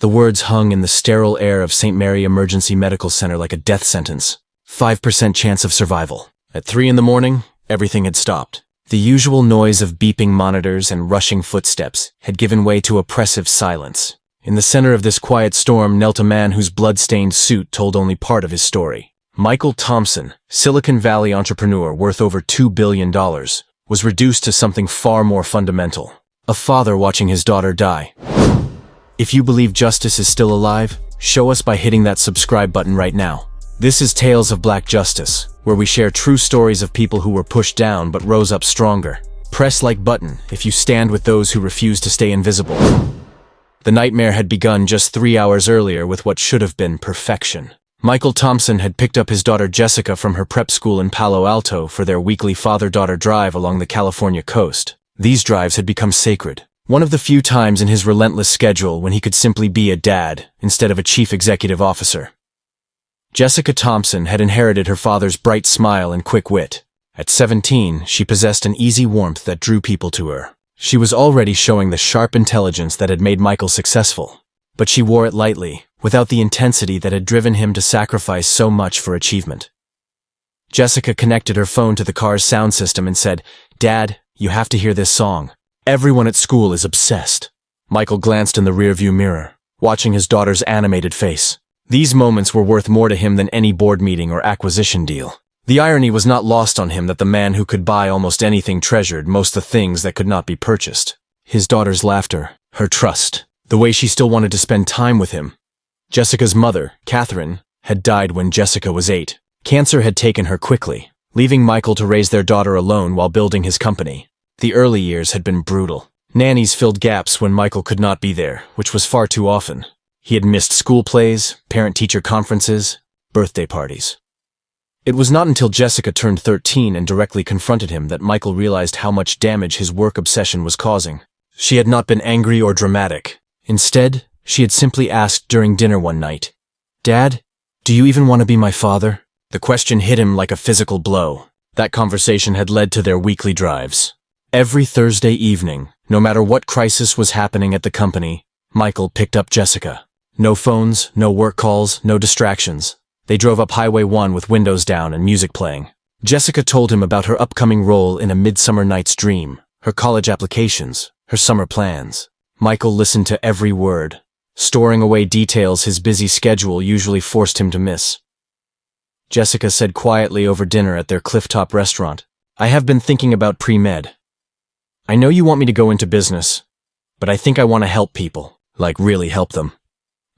The words hung in the sterile air of St. Mary Emergency Medical Center like a death sentence. 5% chance of survival. At 3 in the morning, everything had stopped. The usual noise of beeping monitors and rushing footsteps had given way to oppressive silence. In the center of this quiet storm knelt a man whose blood-stained suit told only part of his story. Michael Thompson, Silicon Valley entrepreneur worth over $2 billion, was reduced to something far more fundamental. A father watching his daughter die. If you believe justice is still alive, show us by hitting that subscribe button right now. This is Tales of Black Justice, where we share true stories of people who were pushed down but rose up stronger. Press like button if you stand with those who refuse to stay invisible. The nightmare had begun just 3 hours earlier with what should have been perfection. Michael Thompson had picked up his daughter Jessica from her prep school in Palo Alto for their weekly father-daughter drive along the California coast. These drives had become sacred. One of the few times in his relentless schedule when he could simply be a dad instead of a chief executive officer. Jessica Thompson had inherited her father's bright smile and quick wit. At 17, she possessed an easy warmth that drew people to her. She was already showing the sharp intelligence that had made Michael successful, but she wore it lightly, without the intensity that had driven him to sacrifice so much for achievement. Jessica connected her phone to the car's sound system and said, "Dad, you have to hear this song. Everyone at school is obsessed." Michael glanced in the rearview mirror, watching his daughter's animated face. These moments were worth more to him than any board meeting or acquisition deal. The irony was not lost on him that the man who could buy almost anything treasured most the things that could not be purchased. His daughter's laughter, her trust, the way she still wanted to spend time with him. Jessica's mother, Catherine, had died when Jessica was 8. Cancer had taken her quickly, leaving Michael to raise their daughter alone while building his company. The early years had been brutal. Nannies filled gaps when Michael could not be there, which was far too often. He had missed school plays, parent-teacher conferences, birthday parties. It was not until Jessica turned 13 and directly confronted him that Michael realized how much damage his work obsession was causing. She had not been angry or dramatic. Instead, she had simply asked during dinner one night, "Dad, do you even want to be my father?" The question hit him like a physical blow. That conversation had led to their weekly drives. Every Thursday evening, no matter what crisis was happening at the company, Michael picked up Jessica. No phones, no work calls, no distractions. They drove up Highway 1 with windows down and music playing. Jessica told him about her upcoming role in A Midsummer Night's Dream, her college applications, her summer plans. Michael listened to every word, storing away details his busy schedule usually forced him to miss. Jessica said quietly over dinner at their clifftop restaurant, "I have been thinking about pre-med. I know you want me to go into business, but I think I want to help people, like really help them."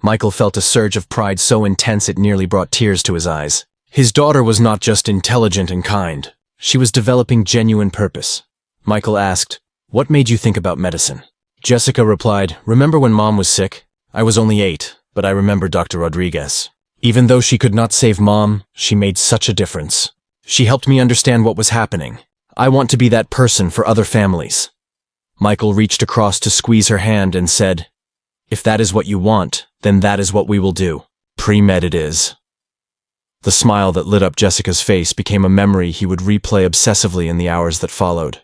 Michael felt a surge of pride so intense it nearly brought tears to his eyes. His daughter was not just intelligent and kind. She was developing genuine purpose. Michael asked, "What made you think about medicine?" Jessica replied, "Remember when Mom was sick? I was only 8, but I remember Dr. Rodriguez. Even though she could not save Mom, she made such a difference. She helped me understand what was happening. I want to be that person for other families." Michael reached across to squeeze her hand and said, "If that is what you want, then that is what we will do. Pre-med it is." The smile that lit up Jessica's face became a memory he would replay obsessively in the hours that followed.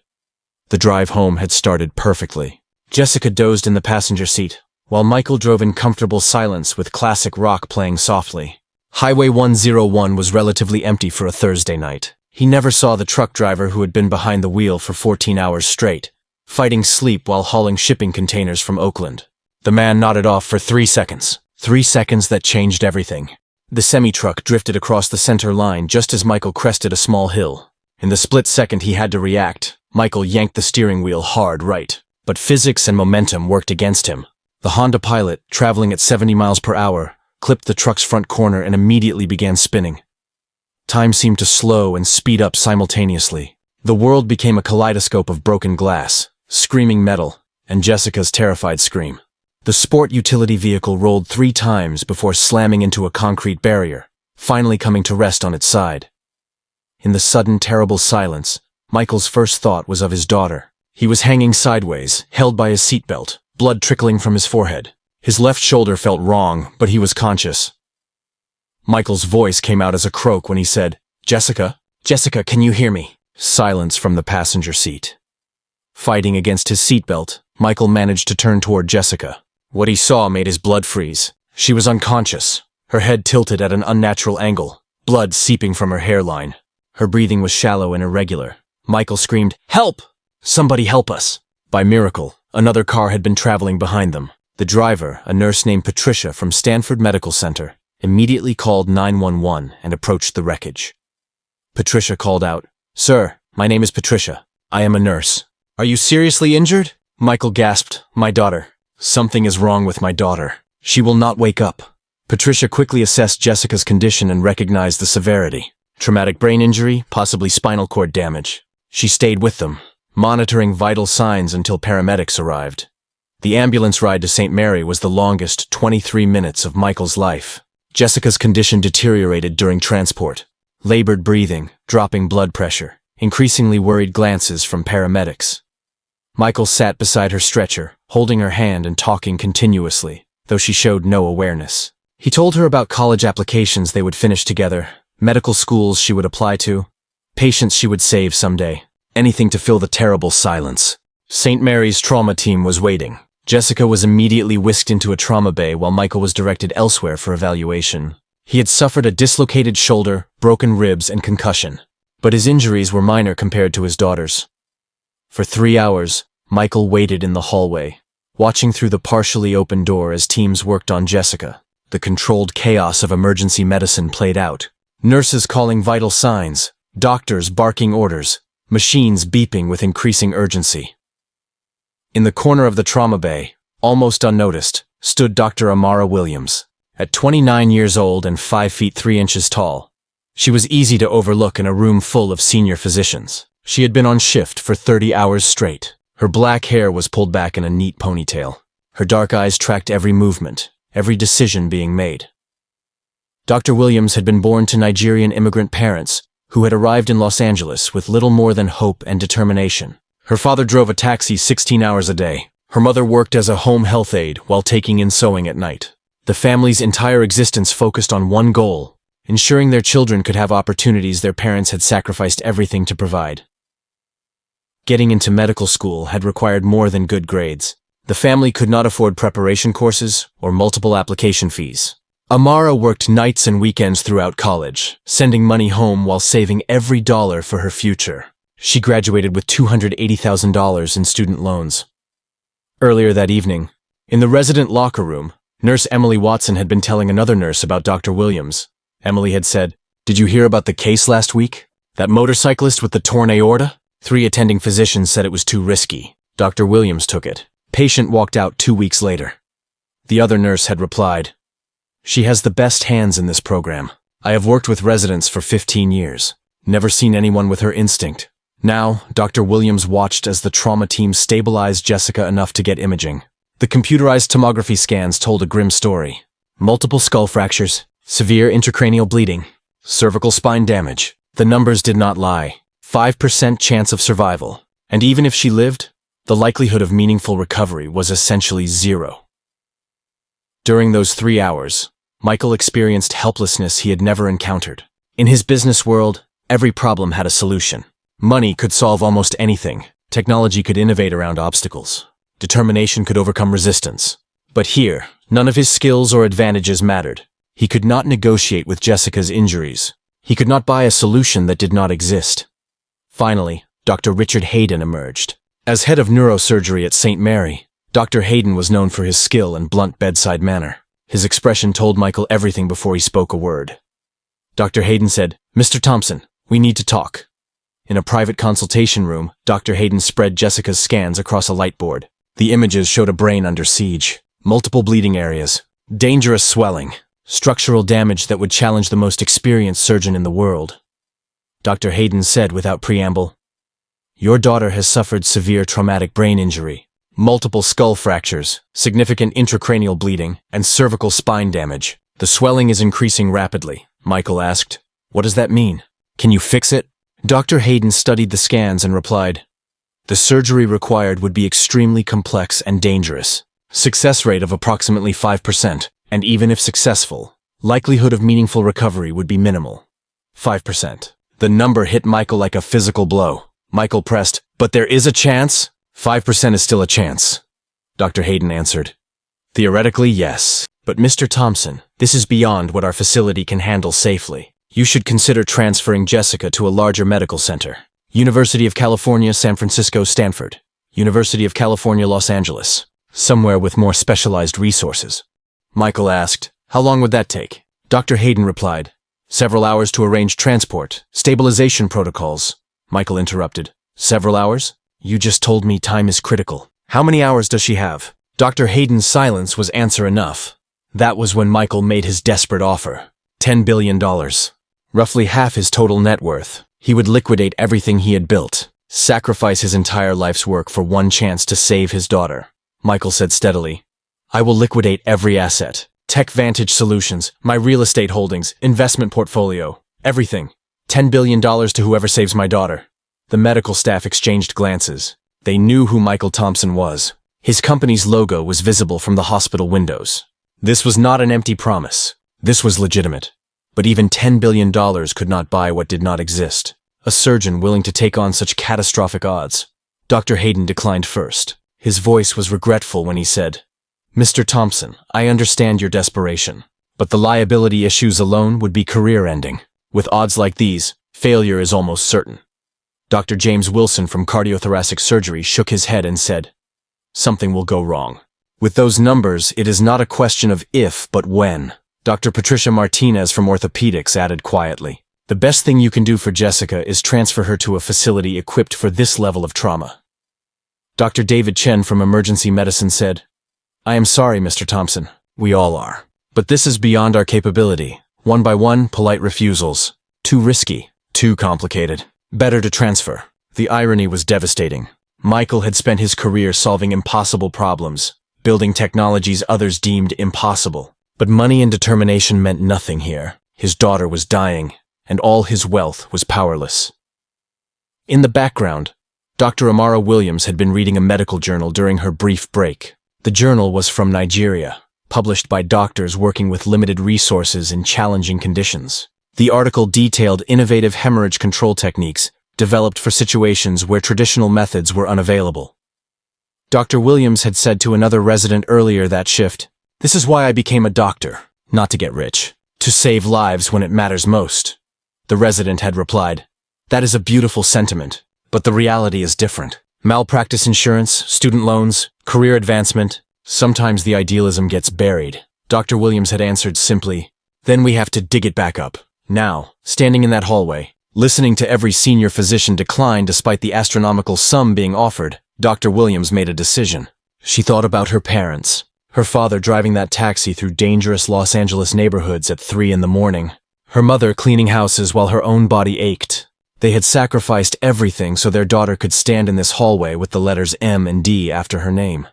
The drive home had started perfectly. Jessica dozed in the passenger seat, while Michael drove in comfortable silence with classic rock playing softly. Highway 101 was relatively empty for a Thursday night. He never saw the truck driver who had been behind the wheel for 14 hours straight, fighting sleep while hauling shipping containers from Oakland. The man nodded off for 3 seconds. 3 seconds that changed everything. The semi-truck drifted across the center line just as Michael crested a small hill. In the split second he had to react, Michael yanked the steering wheel hard right. But physics and momentum worked against him. The Honda Pilot, traveling at 70 miles per hour, clipped the truck's front corner and immediately began spinning. Time seemed to slow and speed up simultaneously. The world became a kaleidoscope of broken glass, screaming metal, and Jessica's terrified scream. The sport utility vehicle rolled 3 times before slamming into a concrete barrier, finally coming to rest on its side. In the sudden, terrible silence, Michael's first thought was of his daughter. He was hanging sideways, held by his seatbelt, blood trickling from his forehead. His left shoulder felt wrong, but he was conscious. Michael's voice came out as a croak when he said, "Jessica? Jessica, can you hear me?" Silence from the passenger seat. Fighting against his seatbelt, Michael managed to turn toward Jessica. What he saw made his blood freeze. She was unconscious, her head tilted at an unnatural angle, blood seeping from her hairline. Her breathing was shallow and irregular. Michael screamed, "Help! Somebody help us!" By miracle, another car had been traveling behind them. The driver, a nurse named Patricia from Stanford Medical Center, immediately called 911 and approached the wreckage. Patricia called out, "Sir, my name is Patricia. I am a nurse. Are you seriously injured?" Michael gasped, "My daughter. Something is wrong with my daughter. She will not wake up." Patricia quickly assessed Jessica's condition and recognized the severity. Traumatic brain injury, possibly spinal cord damage. She stayed with them, monitoring vital signs until paramedics arrived. The ambulance ride to St. Mary was the longest 23 minutes of Michael's life. Jessica's condition deteriorated during transport. Labored breathing, dropping blood pressure, increasingly worried glances from paramedics. Michael sat beside her stretcher, holding her hand and talking continuously, though she showed no awareness. He told her about college applications they would finish together, medical schools she would apply to, patients she would save someday, anything to fill the terrible silence. St. Mary's trauma team was waiting. Jessica was immediately whisked into a trauma bay while Michael was directed elsewhere for evaluation. He had suffered a dislocated shoulder, broken ribs, and concussion, but his injuries were minor compared to his daughter's. For 3 hours, Michael waited in the hallway, watching through the partially open door as teams worked on Jessica. The controlled chaos of emergency medicine played out. Nurses calling vital signs, doctors barking orders, machines beeping with increasing urgency. In the corner of the trauma bay, almost unnoticed, stood Dr. Amara Williams. At 29 years old and 5 feet 3 inches tall, she was easy to overlook in a room full of senior physicians. She had been on shift for 30 hours straight. Her black hair was pulled back in a neat ponytail. Her dark eyes tracked every movement, every decision being made. Dr. Williams had been born to Nigerian immigrant parents who had arrived in Los Angeles with little more than hope and determination. Her father drove a taxi 16 hours a day. Her mother worked as a home health aide while taking in sewing at night. The family's entire existence focused on one goal: ensuring their children could have opportunities their parents had sacrificed everything to provide. Getting into medical school had required more than good grades. The family could not afford preparation courses or multiple application fees. Amara worked nights and weekends throughout college, sending money home while saving every dollar for her future. She graduated with $280,000 in student loans. Earlier that evening, in the resident locker room, Nurse Emily Watson had been telling another nurse about Dr. Williams. Emily had said, "Did you hear about the case last week? That motorcyclist with the torn aorta? 3 attending physicians said it was too risky. Dr. Williams took it. Patient walked out 2 weeks later." The other nurse had replied, "She has the best hands in this program. I have worked with residents for 15 years. Never seen anyone with her instinct." Now, Dr. Williams watched as the trauma team stabilized Jessica enough to get imaging. The computerized tomography scans told a grim story. Multiple skull fractures, severe intracranial bleeding, cervical spine damage. The numbers did not lie. 5% chance of survival. And even if she lived, the likelihood of meaningful recovery was essentially 0. During those 3 hours, Michael experienced helplessness he had never encountered. In his business world, every problem had a solution. Money could solve almost anything. Technology could innovate around obstacles. Determination could overcome resistance. But here, none of his skills or advantages mattered. He could not negotiate with Jessica's injuries. He could not buy a solution that did not exist. Finally, Dr. Richard Hayden emerged. As head of neurosurgery at St. Mary, Dr. Hayden was known for his skill and blunt bedside manner. His expression told Michael everything before he spoke a word. Dr. Hayden said, "Mr. Thompson, we need to talk." In a private consultation room, Dr. Hayden spread Jessica's scans across a light board. The images showed a brain under siege, multiple bleeding areas, dangerous swelling, structural damage that would challenge the most experienced surgeon in the world. Dr. Hayden said without preamble, "Your daughter has suffered severe traumatic brain injury, multiple skull fractures, significant intracranial bleeding, and cervical spine damage. The swelling is increasing rapidly." Michael asked, "What does that mean? Can you fix it?" Dr. Hayden studied the scans and replied, "The surgery required would be extremely complex and dangerous. Success rate of approximately 5%, and even if successful, likelihood of meaningful recovery would be minimal. 5%. The number hit Michael like a physical blow. Michael pressed, "But there is a chance?" 5% is still a chance, Dr. Hayden answered. Theoretically, yes. But Mr. Thompson, this is beyond what our facility can handle safely. You should consider transferring Jessica to a larger medical center. University of California, San Francisco, Stanford. University of California, Los Angeles. Somewhere with more specialized resources. Michael asked, "How long would that take?" Dr. Hayden replied, "Several hours to arrange transport, stabilization protocols." Michael interrupted, "Several hours? You just told me time is critical. How many hours does she have?" Dr. Hayden's silence was answer enough. That was when Michael made his desperate offer. $10 billion. Roughly half his total net worth. He would liquidate everything he had built, sacrifice his entire life's work for one chance to save his daughter. Michael said steadily, "I will liquidate every asset. Tech Vantage Solutions, my real estate holdings, investment portfolio, everything. $10 billion to whoever saves my daughter." The medical staff exchanged glances. They knew who Michael Thompson was. His company's logo was visible from the hospital windows. This was not an empty promise. This was legitimate. But even $10 billion could not buy what did not exist. A surgeon willing to take on such catastrophic odds. Dr. Hayden declined first. His voice was regretful when he said, "Mr. Thompson, I understand your desperation, but the liability issues alone would be career-ending. With odds like these, failure is almost certain." Dr. James Wilson from cardiothoracic surgery shook his head and said, "Something will go wrong. With those numbers, it is not a question of if, but when." Dr. Patricia Martinez from orthopedics added quietly, "The best thing you can do for Jessica is transfer her to a facility equipped for this level of trauma." Dr. David Chen from emergency medicine said, "I am sorry, Mr. Thompson. We all are. But this is beyond our capability. One by one, polite refusals. Too risky. Too complicated. Better to transfer." The irony was devastating. Michael had spent his career solving impossible problems, building technologies others deemed impossible. But money and determination meant nothing here. His daughter was dying, and all his wealth was powerless. In the background, Dr. Amara Williams had been reading a medical journal during her brief break. The journal was from Nigeria, published by doctors working with limited resources in challenging conditions. The article detailed innovative hemorrhage control techniques developed for situations where traditional methods were unavailable. Dr. Williams had said to another resident earlier that shift, "This is why I became a doctor, not to get rich, to save lives when it matters most." The resident had replied, "That is a beautiful sentiment, but the reality is different. Malpractice insurance, student loans, career advancement, sometimes the idealism gets buried." Dr. Williams had answered simply, "Then we have to dig it back up." Now, standing in that hallway, listening to every senior physician decline despite the astronomical sum being offered, Dr. Williams made a decision. She thought about her parents. Her father driving that taxi through dangerous Los Angeles neighborhoods at 3 in the morning. Her mother cleaning houses while her own body ached. They had sacrificed everything so their daughter could stand in this hallway with the letters M and D after her name.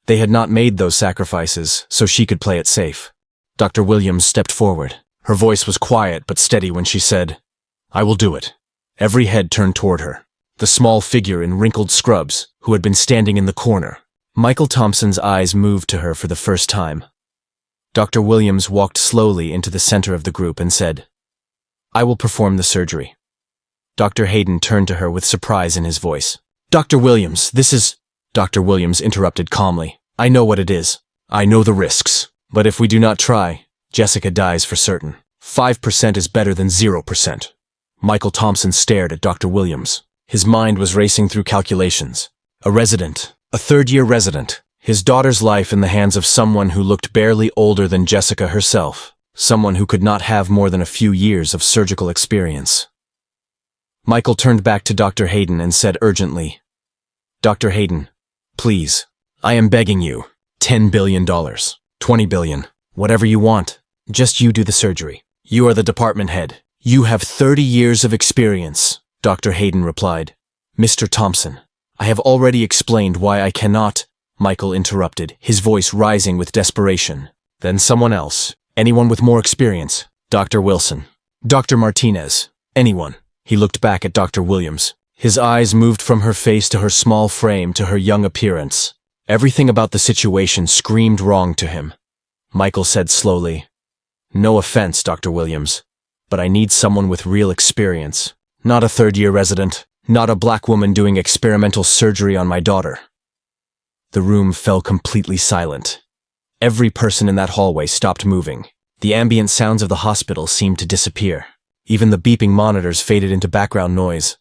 They had not made those sacrifices so she could play it safe. Dr. Williams stepped forward. Her voice was quiet but steady when she said, "I will do it." Every head turned toward her. The small figure in wrinkled scrubs, who had been standing in the corner. Michael Thompson's eyes moved to her for the first time. Dr. Williams walked slowly into the center of the group and said, "I will perform the surgery." Dr. Hayden turned to her with surprise in his voice. "Dr. Williams, this is—" Dr. Williams interrupted calmly. "I know what it is. I know the risks. But if we do not try, Jessica dies for certain. 5% is better than 0%. Michael Thompson stared at Dr. Williams. His mind was racing through calculations. A resident, a third-year resident, his daughter's life in the hands of someone who looked barely older than Jessica herself, someone who could not have more than a few years of surgical experience. Michael turned back to Dr. Hayden and said urgently, "Dr. Hayden, please, I am begging you, $10 billion, $20 billion, whatever you want, just you do the surgery. You are the department head. You have 30 years of experience," Dr. Hayden replied. "Mr. Thompson, I have already explained why I cannot," Michael interrupted, his voice rising with desperation. "Then someone else, anyone with more experience. Dr. Wilson, Dr. Martinez, anyone." He looked back at Dr. Williams. His eyes moved from her face to her small frame to her young appearance. Everything about the situation screamed wrong to him. Michael said slowly, "No offense, Dr. Williams, but I need someone with real experience. Not a third-year resident, not a black woman doing experimental surgery on my daughter." The room fell completely silent. Every person in that hallway stopped moving. The ambient sounds of the hospital seemed to disappear. Even the beeping monitors faded into background noise.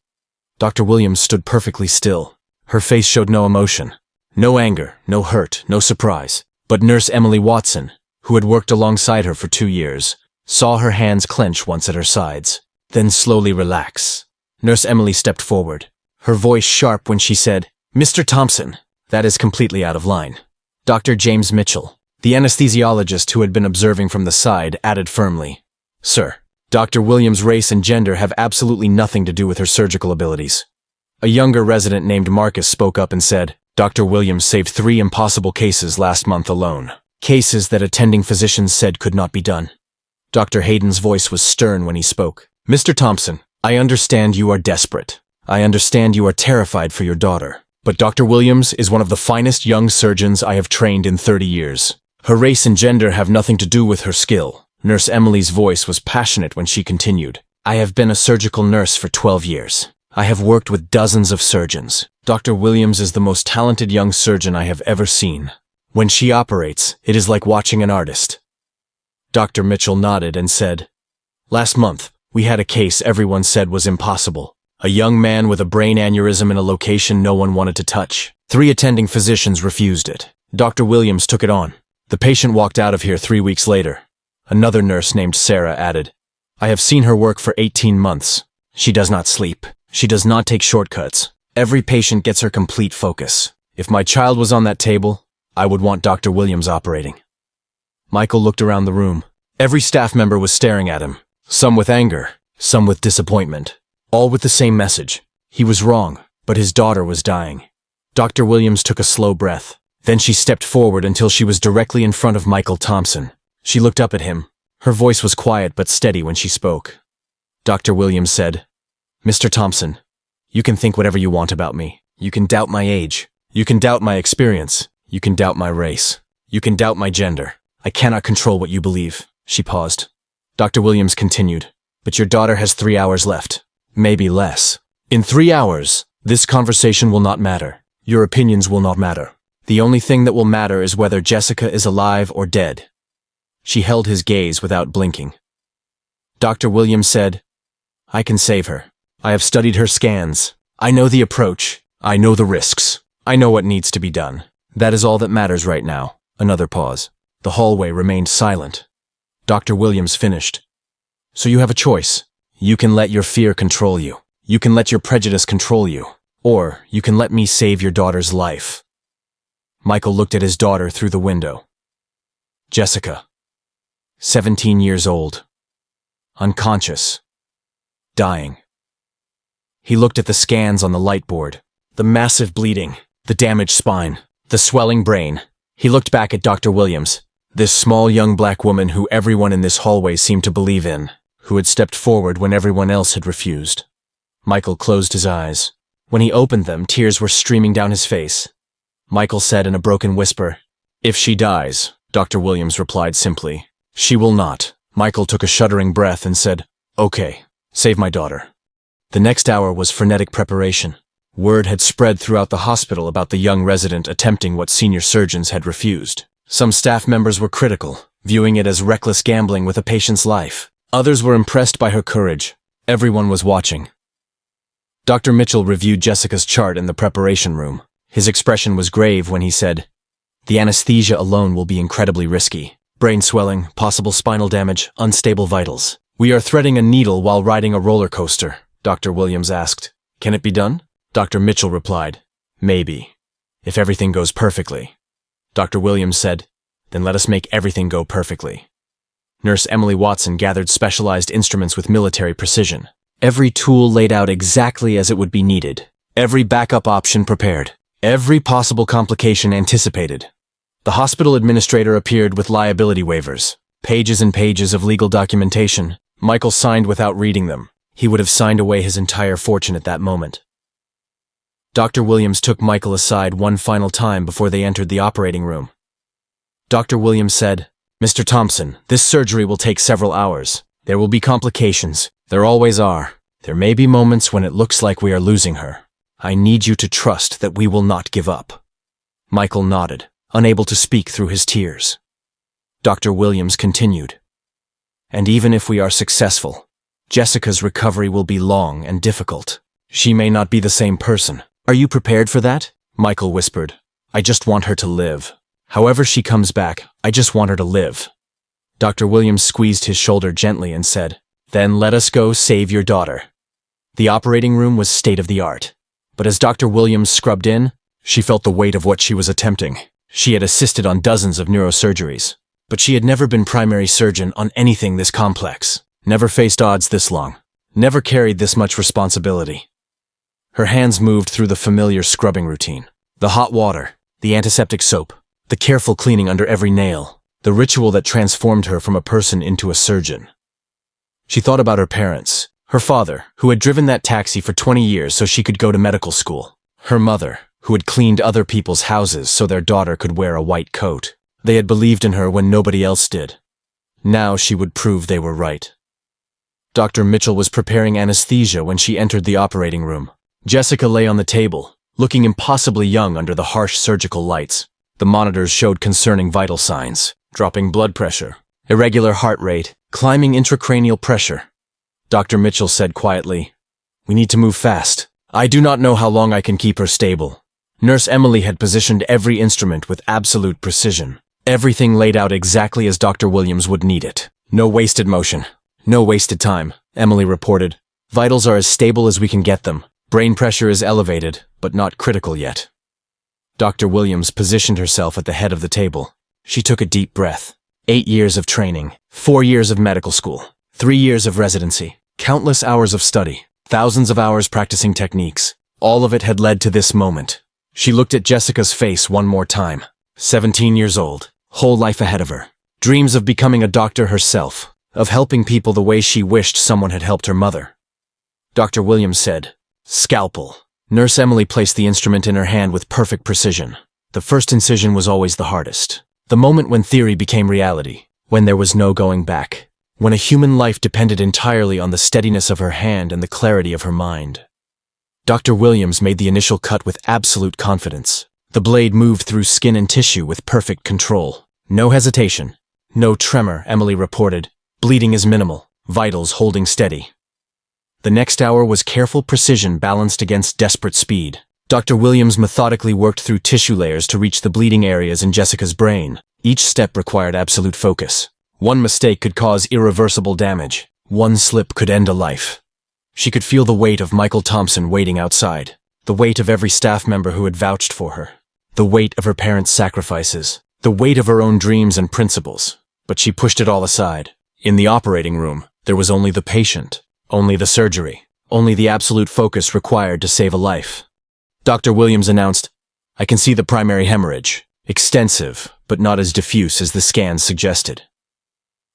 Dr. Williams stood perfectly still. Her face showed no emotion. No anger, no hurt, no surprise. But Nurse Emily Watson, who had worked alongside her for 2 years, saw her hands clench once at her sides, then slowly relax. Nurse Emily stepped forward, her voice sharp when she said, "Mr. Thompson, that is completely out of line." Dr. James Mitchell, the anesthesiologist who had been observing from the side, added firmly, "Sir, Dr. Williams' race and gender have absolutely nothing to do with her surgical abilities." A younger resident named Marcus spoke up and said, "Dr. Williams saved 3 impossible cases last month alone. Cases that attending physicians said could not be done." Dr. Hayden's voice was stern when he spoke. "Mr. Thompson, I understand you are desperate. I understand you are terrified for your daughter. But Dr. Williams is one of the finest young surgeons I have trained in 30 years. Her race and gender have nothing to do with her skill." Nurse Emily's voice was passionate when she continued, "I have been a surgical nurse for 12 years. I have worked with dozens of surgeons. Dr. Williams is the most talented young surgeon I have ever seen. When she operates, it is like watching an artist." Dr. Mitchell nodded and said, "Last month, we had a case everyone said was impossible. A young man with a brain aneurysm in a location no one wanted to touch. 3 attending physicians refused it. Dr. Williams took it on. The patient walked out of here 3 weeks later." Another nurse named Sarah added, "I have seen her work for 18 months. She does not sleep. She does not take shortcuts. Every patient gets her complete focus. If my child was on that table, I would want Dr. Williams operating." Michael looked around the room. Every staff member was staring at him, some with anger, some with disappointment, all with the same message. He was wrong, but his daughter was dying. Dr. Williams took a slow breath. Then she stepped forward until she was directly in front of Michael Thompson. She looked up at him. Her voice was quiet but steady when she spoke. Dr. Williams said, "Mr. Thompson, you can think whatever you want about me. You can doubt my age. You can doubt my experience. You can doubt my race. You can doubt my gender. I cannot control what you believe." She paused. Dr. Williams continued, "But your daughter has 3 hours left. Maybe less. In 3 hours, this conversation will not matter. Your opinions will not matter. The only thing that will matter is whether Jessica is alive or dead." She held his gaze without blinking. Dr. Williams said, "I can save her. I have studied her scans. I know the approach. I know the risks. I know what needs to be done. That is all that matters right now." Another pause. The hallway remained silent. Dr. Williams finished. "So you have a choice. You can let your fear control you. You can let your prejudice control you. Or you can let me save your daughter's life." Michael looked at his daughter through the window. Jessica, 17 years old, unconscious, dying. He looked at the scans on the light board, the massive bleeding, the damaged spine, the swelling brain. He looked back at Dr. Williams, this small young black woman who everyone in this hallway seemed to believe in, who had stepped forward when everyone else had refused. Michael closed his eyes. When he opened them, tears were streaming down his face. Michael said in a broken whisper, "If she dies," Dr. Williams replied simply, "She will not." Michael took a shuddering breath and said, "Okay, save my daughter." The next hour was frenetic preparation. Word had spread throughout the hospital about the young resident attempting what senior surgeons had refused. Some staff members were critical, viewing it as reckless gambling with a patient's life. Others were impressed by her courage. Everyone was watching. Dr. Mitchell reviewed Jessica's chart in the preparation room. His expression was grave when he said, "The anesthesia alone will be incredibly risky. Brain swelling, possible spinal damage, unstable vitals. We are threading a needle while riding a roller coaster." Dr. Williams asked, "Can it be done?" Dr. Mitchell replied, "Maybe, if everything goes perfectly." Dr. Williams said, "Then let us make everything go perfectly." Nurse Emily Watson gathered specialized instruments with military precision. Every tool laid out exactly as it would be needed. Every backup option prepared. Every possible complication anticipated. The hospital administrator appeared with liability waivers, pages and pages of legal documentation. Michael signed without reading them. He would have signed away his entire fortune at that moment. Dr. Williams took Michael aside one final time before they entered the operating room. Dr. Williams said, "Mr. Thompson, this surgery will take several hours. There will be complications. There always are. There may be moments when it looks like we are losing her. I need you to trust that we will not give up." Michael nodded, unable to speak through his tears. Dr. Williams continued. And even if we are successful, Jessica's recovery will be long and difficult. She may not be the same person. Are you prepared for that? Michael whispered. I just want her to live. However she comes back, I just want her to live. Dr. Williams squeezed his shoulder gently and said, Then let us go save your daughter. The operating room was state-of-the-art. But as Dr. Williams scrubbed in, she felt the weight of what she was attempting. She had assisted on dozens of neurosurgeries, but she had never been primary surgeon on anything this complex, never faced odds this long, never carried this much responsibility. Her hands moved through the familiar scrubbing routine. The hot water, the antiseptic soap, the careful cleaning under every nail, the ritual that transformed her from a person into a surgeon. She thought about her parents, her father, who had driven that taxi for 20 years so she could go to medical school, her mother, who had cleaned other people's houses so their daughter could wear a white coat. They had believed in her when nobody else did. Now she would prove they were right. Dr. Mitchell was preparing anesthesia when she entered the operating room. Jessica lay on the table, looking impossibly young under the harsh surgical lights. The monitors showed concerning vital signs, dropping blood pressure, irregular heart rate, climbing intracranial pressure. Dr. Mitchell said quietly, We need to move fast. I do not know how long I can keep her stable. Nurse Emily had positioned every instrument with absolute precision. Everything laid out exactly as Dr. Williams would need it. No wasted motion. No wasted time, Emily reported. Vitals are as stable as we can get them. Brain pressure is elevated, but not critical yet. Dr. Williams positioned herself at the head of the table. She took a deep breath. 8 years of training, 4 years of medical school, 3 years of residency, countless hours of study, thousands of hours practicing techniques. All of it had led to this moment. She looked at Jessica's face one more time. 17 years old, whole life ahead of her. Dreams of becoming a doctor herself, of helping people the way she wished someone had helped her mother. Dr. Williams said, Scalpel. Nurse Emily placed the instrument in her hand with perfect precision. The first incision was always the hardest. The moment when theory became reality, when there was no going back, when a human life depended entirely on the steadiness of her hand and the clarity of her mind. Dr. Williams made the initial cut with absolute confidence. The blade moved through skin and tissue with perfect control. No hesitation. No tremor, Emily reported. Bleeding is minimal, vitals holding steady. The next hour was careful precision balanced against desperate speed. Dr. Williams methodically worked through tissue layers to reach the bleeding areas in Jessica's brain. Each step required absolute focus. One mistake could cause irreversible damage. One slip could end a life. She could feel the weight of Michael Thompson waiting outside. The weight of every staff member who had vouched for her. The weight of her parents' sacrifices. The weight of her own dreams and principles. But she pushed it all aside. In the operating room, there was only the patient. Only the surgery. Only the absolute focus required to save a life. Dr. Williams announced, I can see the primary hemorrhage. Extensive, but not as diffuse as the scans suggested.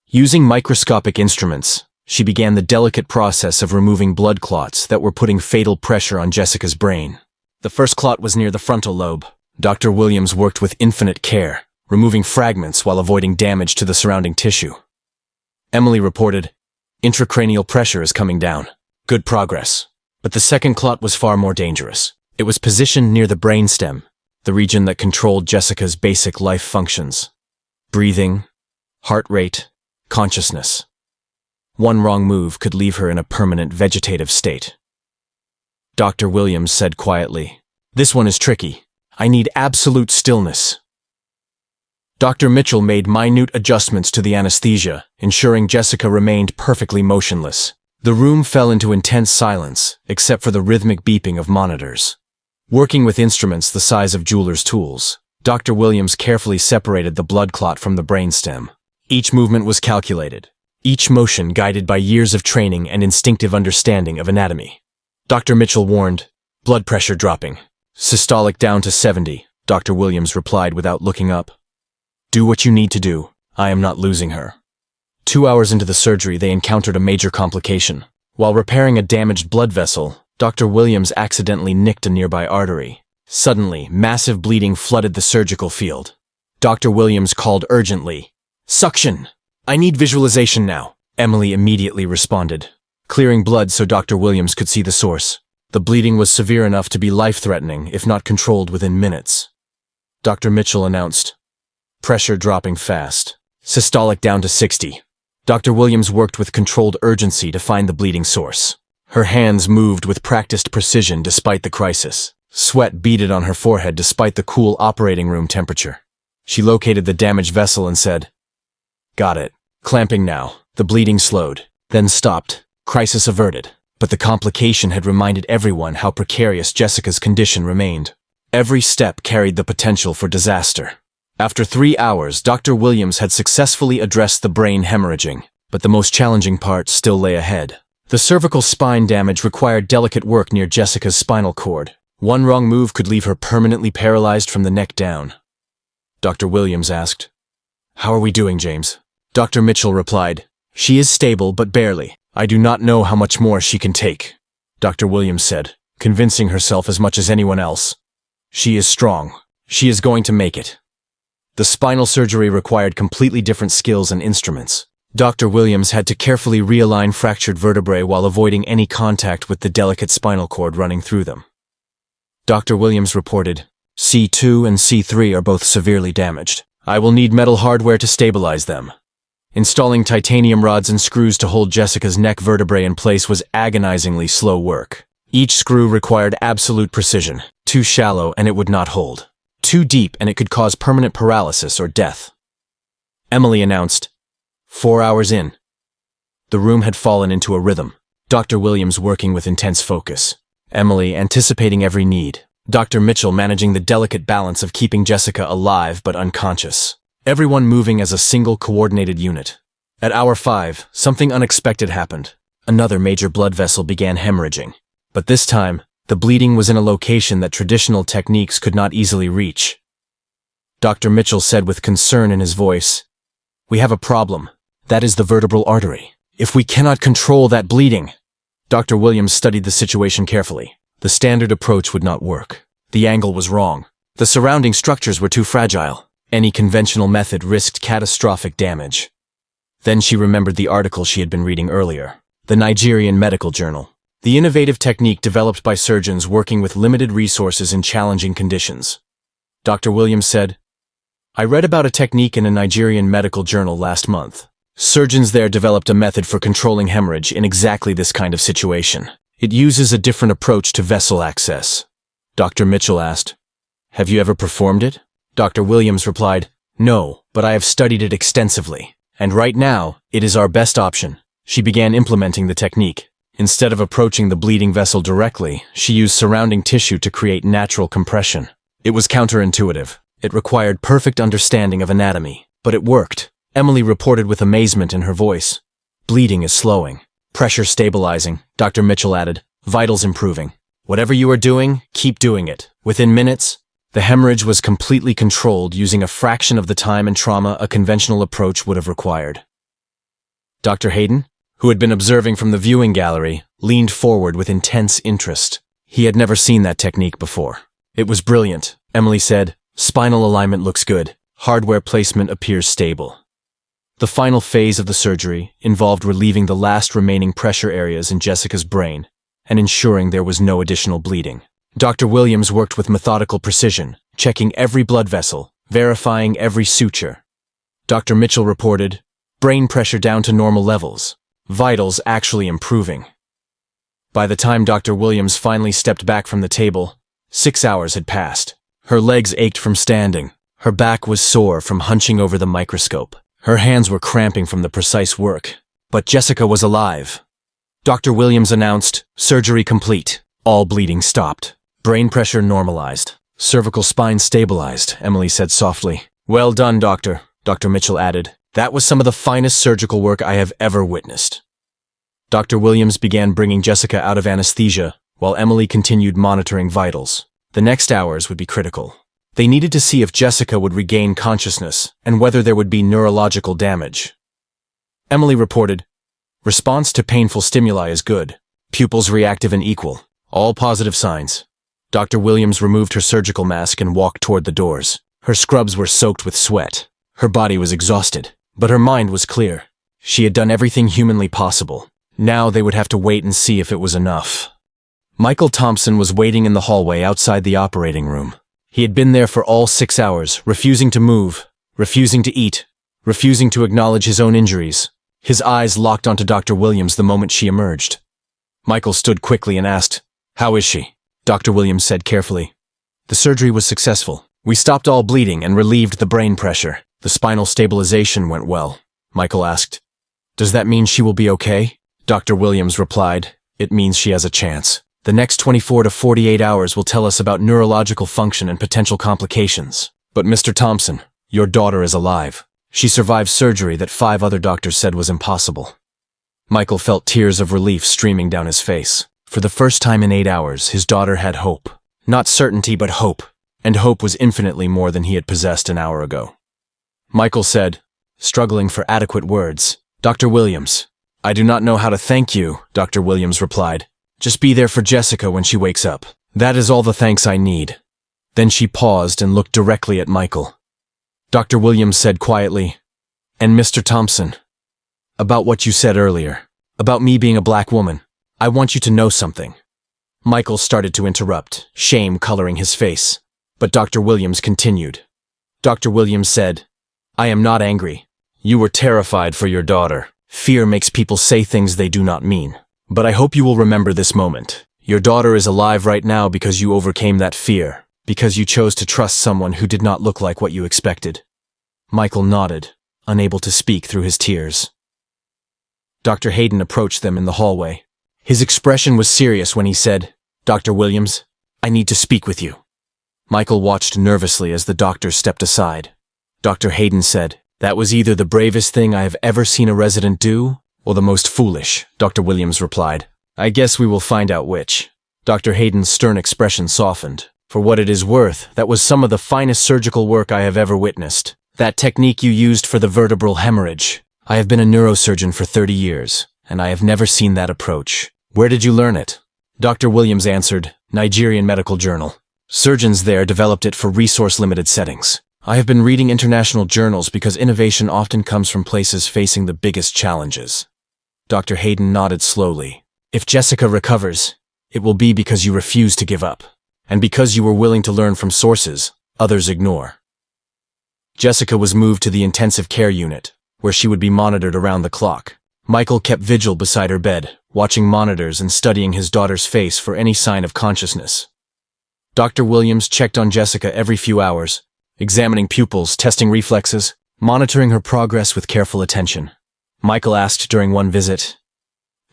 Using microscopic instruments, she began the delicate process of removing blood clots that were putting fatal pressure on Jessica's brain. The first clot was near the frontal lobe. Dr. Williams worked with infinite care, removing fragments while avoiding damage to the surrounding tissue. Emily reported, Intracranial pressure is coming down. Good progress. But the second clot was far more dangerous. It was positioned near the brainstem, the region that controlled Jessica's basic life functions. Breathing, heart rate, consciousness. One wrong move could leave her in a permanent vegetative state. Dr. Williams said quietly, This one is tricky. I need absolute stillness. Dr. Mitchell made minute adjustments to the anesthesia, ensuring Jessica remained perfectly motionless. The room fell into intense silence, except for the rhythmic beeping of monitors. Working with instruments the size of jeweler's tools, Dr. Williams carefully separated the blood clot from the brainstem. Each movement was calculated, each motion guided by years of training and instinctive understanding of anatomy. Dr. Mitchell warned, blood pressure dropping. Systolic down to 70, Dr. Williams replied without looking up. Do what you need to do. I am not losing her. 2 hours into the surgery, they encountered a major complication. While repairing a damaged blood vessel, Dr. Williams accidentally nicked a nearby artery. Suddenly, massive bleeding flooded the surgical field. Dr. Williams called urgently, Suction! I need visualization now. Emily immediately responded, clearing blood so Dr. Williams could see the source. The bleeding was severe enough to be life-threatening if not controlled within minutes. Dr. Mitchell announced, Pressure dropping fast. Systolic down to 60. Dr. Williams worked with controlled urgency to find the bleeding source. Her hands moved with practiced precision despite the crisis. Sweat beaded on her forehead despite the cool operating room temperature. She located the damaged vessel and said, "Got it. Clamping now." The bleeding slowed, then stopped. Crisis averted. But the complication had reminded everyone how precarious Jessica's condition remained. Every step carried the potential for disaster. After 3 hours, Dr. Williams had successfully addressed the brain hemorrhaging, but the most challenging part still lay ahead. The cervical spine damage required delicate work near Jessica's spinal cord. One wrong move could leave her permanently paralyzed from the neck down. Dr. Williams asked, "How are we doing, James?" Dr. Mitchell replied, "She is stable, but barely. I do not know how much more she can take," Dr. Williams said, convincing herself as much as anyone else. "She is strong. She is going to make it." The spinal surgery required completely different skills and instruments. Dr. Williams had to carefully realign fractured vertebrae while avoiding any contact with the delicate spinal cord running through them. Dr. Williams reported, "C2 and C3 are both severely damaged. I will need metal hardware to stabilize them." Installing titanium rods and screws to hold Jessica's neck vertebrae in place was agonizingly slow work. Each screw required absolute precision. Too shallow and it would not hold. Too deep and it could cause permanent paralysis or death. Emily announced, 4 hours in. The room had fallen into a rhythm. Dr. Williams working with intense focus. Emily anticipating every need. Dr. Mitchell managing the delicate balance of keeping Jessica alive but unconscious. Everyone moving as a single coordinated unit. At hour 5, something unexpected happened. Another major blood vessel began hemorrhaging. But this time, the bleeding was in a location that traditional techniques could not easily reach. Dr. Mitchell said with concern in his voice, "We have a problem. That is the vertebral artery. If we cannot control that bleeding..." Dr. Williams studied the situation carefully. The standard approach would not work. The angle was wrong. The surrounding structures were too fragile. Any conventional method risked catastrophic damage. Then she remembered the article she had been reading earlier. The Nigerian Medical Journal. The innovative technique developed by surgeons working with limited resources in challenging conditions. Dr. Williams said, "I read about a technique in a Nigerian medical journal last month. Surgeons there developed a method for controlling hemorrhage in exactly this kind of situation. It uses a different approach to vessel access." Dr. Mitchell asked, "Have you ever performed it?" Dr. Williams replied, "No, but I have studied it extensively. And right now, it is our best option." She began implementing the technique. Instead of approaching the bleeding vessel directly, she used surrounding tissue to create natural compression. It was counterintuitive. It required perfect understanding of anatomy, but it worked. Emily reported with amazement in her voice. "Bleeding is slowing. Pressure stabilizing," Dr. Mitchell added. "Vitals improving. Whatever you are doing, keep doing it." Within minutes, the hemorrhage was completely controlled using a fraction of the time and trauma a conventional approach would have required. Dr. Hayden, who had been observing from the viewing gallery, leaned forward with intense interest. He had never seen that technique before. "It was brilliant," Emily said. "Spinal alignment looks good. Hardware placement appears stable." The final phase of the surgery involved relieving the last remaining pressure areas in Jessica's brain and ensuring there was no additional bleeding. Dr. Williams worked with methodical precision, checking every blood vessel, verifying every suture. Dr. Mitchell reported, brain pressure down to normal levels, vitals actually improving. By the time Dr. Williams finally stepped back from the table, 6 hours had passed. Her legs ached from standing. Her back was sore from hunching over the microscope. Her hands were cramping from the precise work. But Jessica was alive. Dr. Williams announced, "Surgery complete." All bleeding stopped. Brain pressure normalized. Cervical spine stabilized, Emily said softly. "Well done, doctor," Dr. Mitchell added. "That was some of the finest surgical work I have ever witnessed." Dr. Williams began bringing Jessica out of anesthesia, while Emily continued monitoring vitals. The next hours would be critical. They needed to see if Jessica would regain consciousness and whether there would be neurological damage. Emily reported, "Response to painful stimuli is good. Pupils reactive and equal. All positive signs." Dr. Williams removed her surgical mask and walked toward the doors. Her scrubs were soaked with sweat. Her body was exhausted, but her mind was clear. She had done everything humanly possible. Now they would have to wait and see if it was enough. Michael Thompson was waiting in the hallway outside the operating room. He had been there for all 6 hours, refusing to move, refusing to eat, refusing to acknowledge his own injuries. His eyes locked onto Dr. Williams the moment she emerged. Michael stood quickly and asked, "How is she?" Dr. Williams said carefully, "The surgery was successful. We stopped all bleeding and relieved the brain pressure. The spinal stabilization went well." Michael asked, "Does that mean she will be okay?" Dr. Williams replied, "It means she has a chance. The next 24 to 48 hours will tell us about neurological function and potential complications. But Mr. Thompson, your daughter is alive. She survived surgery that 5 other doctors said was impossible." Michael felt tears of relief streaming down his face. For the first time in 8 hours, his daughter had hope. Not certainty, but hope. And hope was infinitely more than he had possessed an hour ago. Michael said, struggling for adequate words, "Dr. Williams, I do not know how to thank you," Dr. Williams replied. "Just be there for Jessica when she wakes up. That is all the thanks I need." Then she paused and looked directly at Michael. Dr. Williams said quietly, "And Mr. Thompson, about what you said earlier, about me being a black woman, I want you to know something." Michael started to interrupt, shame coloring his face. But Dr. Williams continued. Dr. Williams said, "I am not angry. You were terrified for your daughter. Fear makes people say things they do not mean. But I hope you will remember this moment. Your daughter is alive right now because you overcame that fear, because you chose to trust someone who did not look like what you expected." Michael nodded, unable to speak through his tears. Dr. Hayden approached them in the hallway. His expression was serious when he said, "Dr. Williams, I need to speak with you." Michael watched nervously as the doctor stepped aside. Dr. Hayden said, "That was either the bravest thing I have ever seen a resident do, or the most foolish," Dr. Williams replied. "I guess we will find out which." Dr. Hayden's stern expression softened. "For what it is worth, that was some of the finest surgical work I have ever witnessed. That technique you used for the vertebral hemorrhage. I have been a neurosurgeon for 30 years, and I have never seen that approach. Where did you learn it?" Dr. Williams answered, "Nigerian Medical Journal. Surgeons there developed it for resource-limited settings. I have been reading international journals because innovation often comes from places facing the biggest challenges." Dr. Hayden nodded slowly. "If Jessica recovers, it will be because you refuse to give up, and because you were willing to learn from sources others ignore." Jessica was moved to the intensive care unit, where she would be monitored around the clock. Michael kept vigil beside her bed, watching monitors and studying his daughter's face for any sign of consciousness. Dr. Williams checked on Jessica every few hours, examining pupils, testing reflexes, monitoring her progress with careful attention. Michael asked during one visit,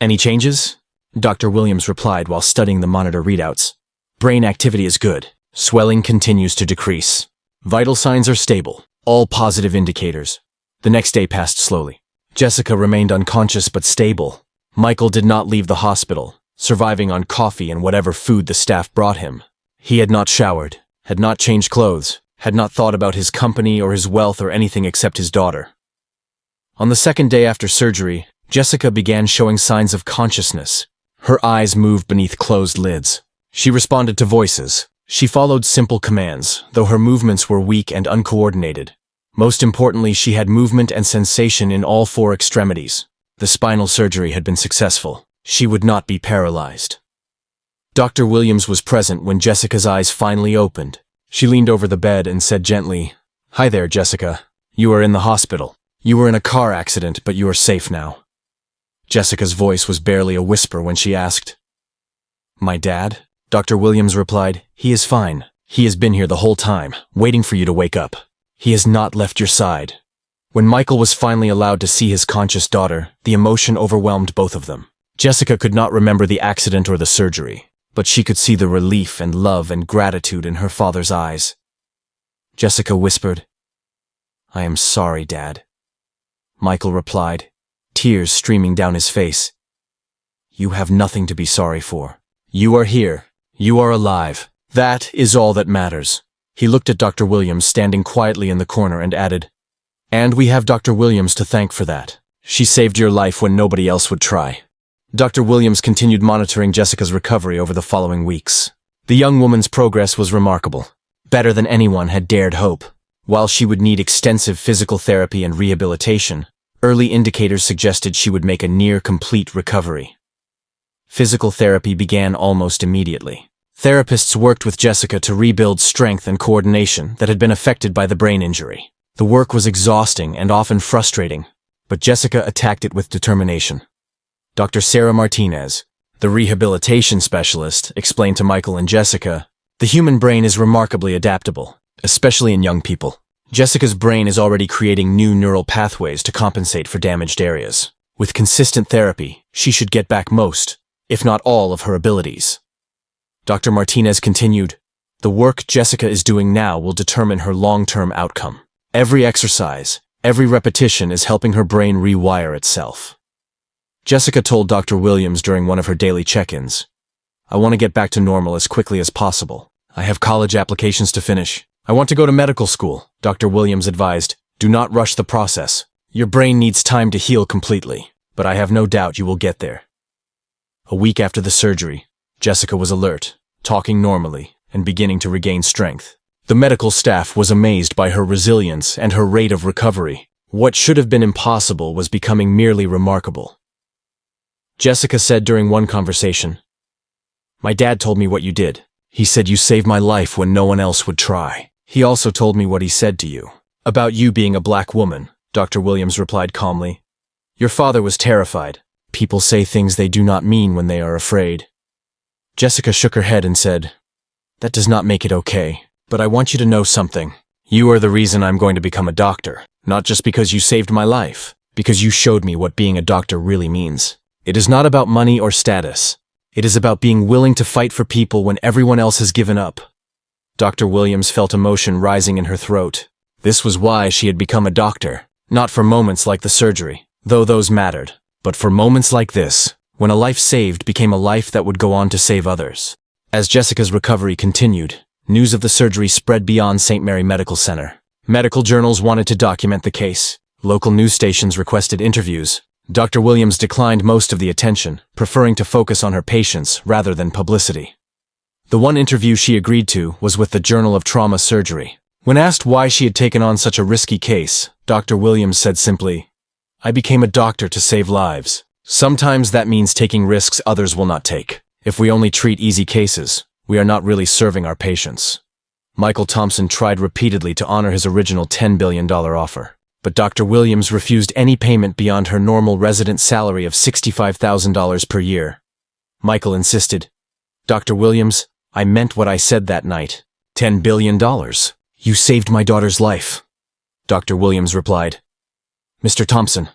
"Any changes?" Dr. Williams replied while studying the monitor readouts. "Brain activity is good. Swelling continues to decrease. Vital signs are stable. All positive indicators." The next day passed slowly. Jessica remained unconscious but stable. Michael did not leave the hospital, surviving on coffee and whatever food the staff brought him. He had not showered, had not changed clothes, had not thought about his company or his wealth or anything except his daughter. On the second day after surgery, Jessica began showing signs of consciousness. Her eyes moved beneath closed lids. She responded to voices. She followed simple commands, though her movements were weak and uncoordinated. Most importantly, she had movement and sensation in all 4 extremities. The spinal surgery had been successful. She would not be paralyzed. Dr. Williams was present when Jessica's eyes finally opened. She leaned over the bed and said gently, "Hi there, Jessica. You are in the hospital. You were in a car accident, but you are safe now." Jessica's voice was barely a whisper when she asked, "My dad?" Dr. Williams replied, "He is fine. He has been here the whole time, waiting for you to wake up. He has not left your side." When Michael was finally allowed to see his conscious daughter, the emotion overwhelmed both of them. Jessica could not remember the accident or the surgery, but she could see the relief and love and gratitude in her father's eyes. Jessica whispered, "I am sorry, Dad." Michael replied, tears streaming down his face, "You have nothing to be sorry for. You are here. You are alive. That is all that matters." He looked at Dr. Williams standing quietly in the corner and added, "And we have Dr. Williams to thank for that. She saved your life when nobody else would try." Dr. Williams continued monitoring Jessica's recovery over the following weeks. The young woman's progress was remarkable, better than anyone had dared hope. While she would need extensive physical therapy and rehabilitation, early indicators suggested she would make a near-complete recovery. Physical therapy began almost immediately. Therapists worked with Jessica to rebuild strength and coordination that had been affected by the brain injury. The work was exhausting and often frustrating, but Jessica attacked it with determination. Dr. Sarah Martinez, the rehabilitation specialist, explained to Michael and Jessica, "The human brain is remarkably adaptable, especially in young people. Jessica's brain is already creating new neural pathways to compensate for damaged areas. With consistent therapy, she should get back most, if not all, of her abilities." Dr. Martinez continued, "The work Jessica is doing now will determine her long-term outcome. Every exercise, every repetition is helping her brain rewire itself." Jessica told Dr. Williams during one of her daily check-ins, "I want to get back to normal as quickly as possible. I have college applications to finish. I want to go to medical school." Dr. Williams advised, "Do not rush the process. Your brain needs time to heal completely, but I have no doubt you will get there." A week after the surgery, Jessica was alert, talking normally, and beginning to regain strength. The medical staff was amazed by her resilience and her rate of recovery. What should have been impossible was becoming merely remarkable. Jessica said during one conversation, "My dad told me what you did. He said you saved my life when no one else would try. He also told me what he said to you. About you being a black woman," Dr. Williams replied calmly. "Your father was terrified. People say things they do not mean when they are afraid." Jessica shook her head and said, "That does not make it okay, but I want you to know something. You are the reason I'm going to become a doctor, not just because you saved my life, because you showed me what being a doctor really means. It is not about money or status. It is about being willing to fight for people when everyone else has given up." Dr. Williams felt emotion rising in her throat. This was why she had become a doctor, not for moments like the surgery, though those mattered, but for moments like this, when a life saved became a life that would go on to save others. As Jessica's recovery continued, news of the surgery spread beyond St. Mary Medical Center. Medical journals wanted to document the case. Local news stations requested interviews. Dr. Williams declined most of the attention, preferring to focus on her patients rather than publicity. The one interview she agreed to was with the Journal of Trauma Surgery. When asked why she had taken on such a risky case, Dr. Williams said simply, "I became a doctor to save lives. Sometimes that means taking risks others will not take. If we only treat easy cases, we are not really serving our patients." Michael Thompson tried repeatedly to honor his original $10 billion offer, but Dr. Williams refused any payment beyond her normal resident salary of $65,000 per year. Michael insisted, "Dr. Williams, I meant what I said that night. $10 billion. You saved my daughter's life." Dr. Williams replied, "Mr. Thompson,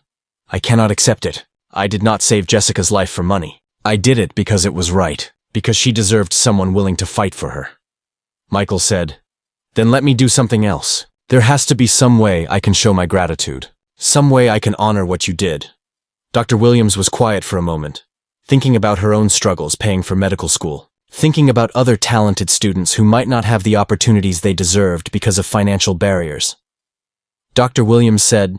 I cannot accept it. I did not save Jessica's life for money. I did it because it was right, because she deserved someone willing to fight for her." Michael said, "Then let me do something else. There has to be some way I can show my gratitude, some way I can honor what you did." Dr. Williams was quiet for a moment, thinking about her own struggles paying for medical school, thinking about other talented students who might not have the opportunities they deserved because of financial barriers. Dr. Williams said,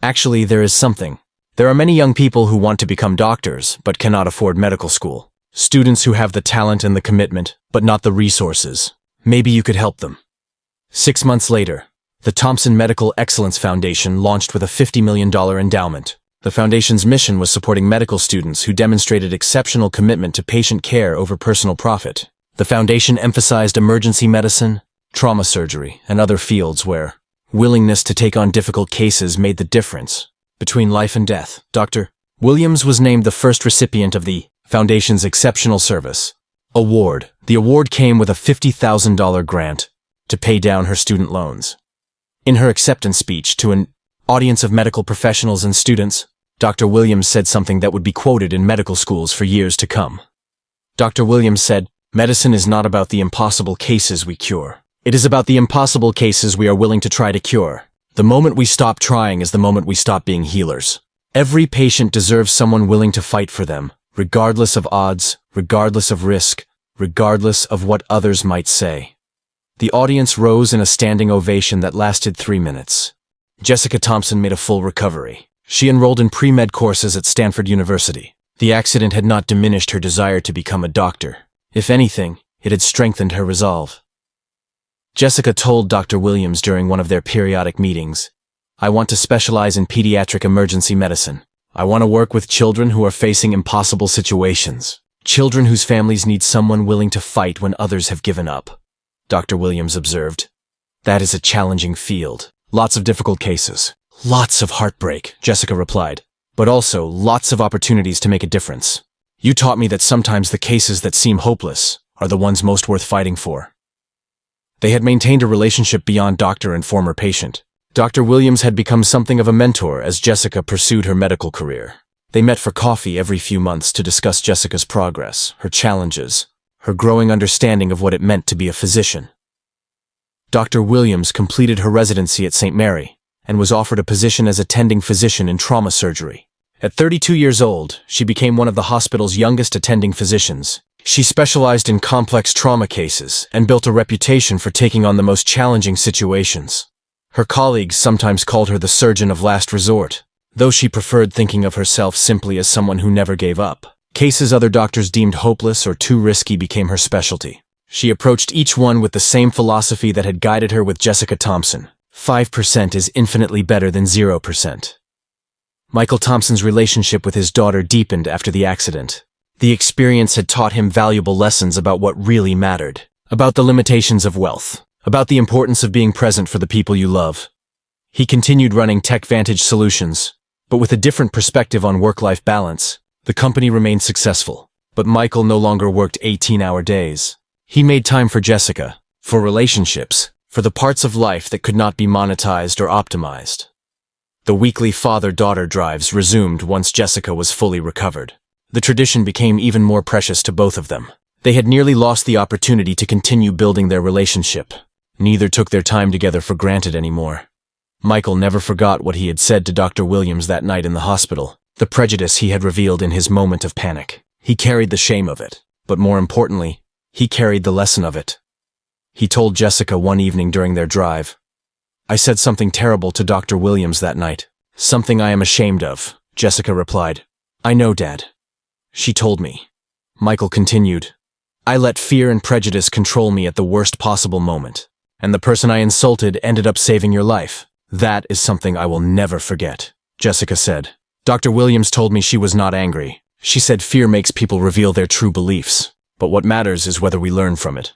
"Actually, there is something. There are many young people who want to become doctors but cannot afford medical school. Students who have the talent and the commitment, but not the resources. Maybe you could help them." 6 months later, the Thompson Medical Excellence Foundation launched with a $50 million endowment. The foundation's mission was supporting medical students who demonstrated exceptional commitment to patient care over personal profit. The foundation emphasized emergency medicine, trauma surgery, and other fields where willingness to take on difficult cases made the difference between life and death. Dr. Williams was named the first recipient of the foundation's Exceptional Service Award. The award came with a $50,000 grant to pay down her student loans. In her acceptance speech to an audience of medical professionals and students, Dr. Williams said something that would be quoted in medical schools for years to come. Dr. Williams said, "Medicine is not about the impossible cases we cure. It is about the impossible cases we are willing to try to cure. The moment we stop trying is the moment we stop being healers. Every patient deserves someone willing to fight for them, regardless of odds, regardless of risk, regardless of what others might say." The audience rose in a standing ovation that lasted 3 minutes. Jessica Thompson made a full recovery. She enrolled in pre-med courses at Stanford University. The accident had not diminished her desire to become a doctor. If anything, it had strengthened her resolve. Jessica told Dr. Williams during one of their periodic meetings, "I want to specialize in pediatric emergency medicine. I want to work with children who are facing impossible situations, children whose families need someone willing to fight when others have given up." Dr. Williams observed, "That is a challenging field. Lots of difficult cases. Lots of heartbreak, Jessica replied. But also lots of opportunities to make a difference. You taught me that sometimes the cases that seem hopeless are the ones most worth fighting for. They had maintained a relationship beyond doctor and former patient. Dr. Williams had become something of a mentor as Jessica pursued her medical career. They met for coffee every few months to discuss Jessica's progress, her challenges, her growing understanding of what it meant to be a physician. Dr. Williams completed her residency at St. Mary and was offered a position as attending physician in trauma surgery. At 32 years old, she became one of the hospital's youngest attending physicians. She specialized in complex trauma cases and built a reputation for taking on the most challenging situations. Her colleagues sometimes called her the surgeon of last resort, though she preferred thinking of herself simply as someone who never gave up. Cases other doctors deemed hopeless or too risky became her specialty. She approached each one with the same philosophy that had guided her with Jessica Thompson. 5% is infinitely better than 0%. Michael Thompson's relationship with his daughter deepened after the accident. The experience had taught him valuable lessons about what really mattered, about the limitations of wealth, about the importance of being present for the people you love. He continued running TechVantage Solutions, but with a different perspective on work-life balance. The company remained successful, but Michael no longer worked 18-hour days. He made time for Jessica, for relationships, for the parts of life that could not be monetized or optimized. The weekly father-daughter drives resumed once Jessica was fully recovered. The tradition became even more precious to both of them. They had nearly lost the opportunity to continue building their relationship. Neither took their time together for granted anymore. Michael never forgot what he had said to Dr. Williams that night in the hospital, the prejudice he had revealed in his moment of panic. He carried the shame of it, but more importantly, he carried the lesson of it. He told Jessica one evening during their drive, "I said something terrible to Dr. Williams that night. Something I am ashamed of," Jessica replied. "I know, Dad." She told me. Michael continued, "I let fear and prejudice control me at the worst possible moment, and the person I insulted ended up saving your life. That is something I will never forget," Jessica said. Dr. Williams told me she was not angry. She said fear makes people reveal their true beliefs, but what matters is whether we learn from it.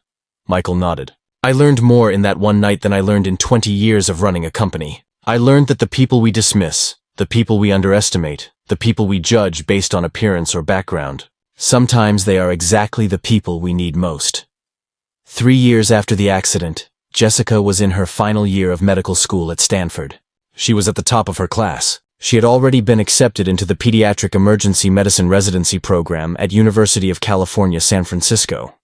Michael nodded. "I learned more in that one night than I learned in 20 years of running a company. I learned that the people we dismiss, the people we underestimate, the people we judge based on appearance or background, sometimes they are exactly the people we need most." 3 years after the accident, Jessica was in her final year of medical school at Stanford. She was at the top of her class. She had already been accepted into the Pediatric Emergency Medicine Residency Program at University of California, San Francisco.